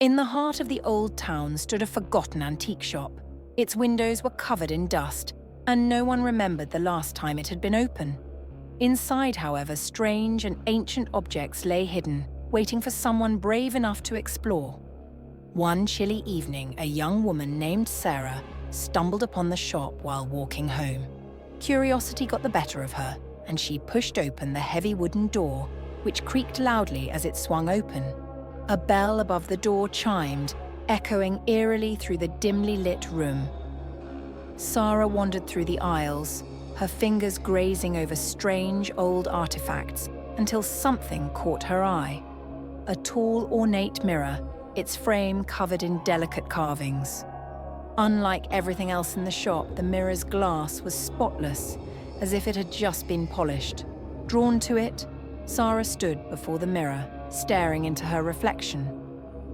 In the heart of the old town stood a forgotten antique shop. Its windows were covered in dust, and no one remembered the last time it had been open. Inside, however, strange and ancient objects lay hidden, waiting for someone brave enough to explore. One chilly evening, a young woman named Sarah stumbled upon the shop while walking home. Curiosity got the better of her, and she pushed open the heavy wooden door, which creaked loudly as it swung open. A bell above the door chimed, echoing eerily through the dimly lit room. Sarah wandered through the aisles, her fingers grazing over strange old artifacts, until something caught her eye. A tall, ornate mirror, its frame covered in delicate carvings. Unlike everything else in the shop, the mirror's glass was spotless, as if it had just been polished. Drawn to it, Sarah stood before the mirror, staring into her reflection.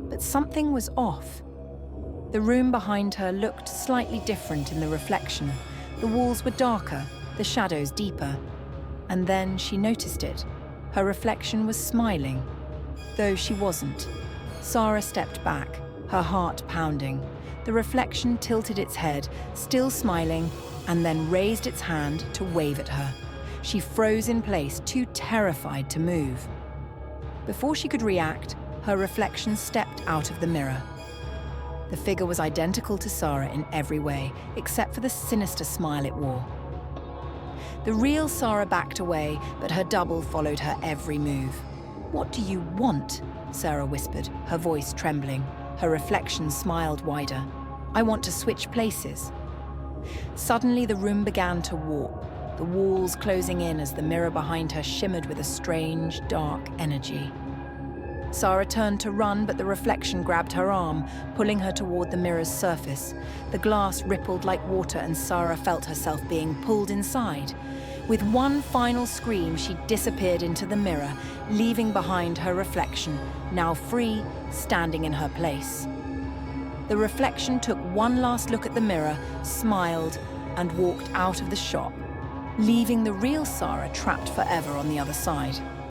But something was off. The room behind her looked slightly different in the reflection. The walls were darker, the shadows deeper. And then she noticed it. Her reflection was smiling, though she wasn't. Sarah stepped back, her heart pounding. The reflection tilted its head, still smiling, and then raised its hand to wave at her. She froze in place, too terrified to move. Before she could react, her reflection stepped out of the mirror. The figure was identical to Sarah in every way, except for the sinister smile it wore. The real Sarah backed away, but her double followed her every move. "What do you want?" Sarah whispered, her voice trembling. Her reflection smiled wider. "I want to switch places." Suddenly, the room began to warp, the walls closing in as the mirror behind her shimmered with a strange, dark energy. Sarah turned to run, but the reflection grabbed her arm, pulling her toward the mirror's surface. The glass rippled like water, and Sarah felt herself being pulled inside. With one final scream, she disappeared into the mirror, leaving behind her reflection, now free, standing in her place. The reflection took one last look at the mirror, smiled, and walked out of the shop, leaving the real Sarah trapped forever on the other side.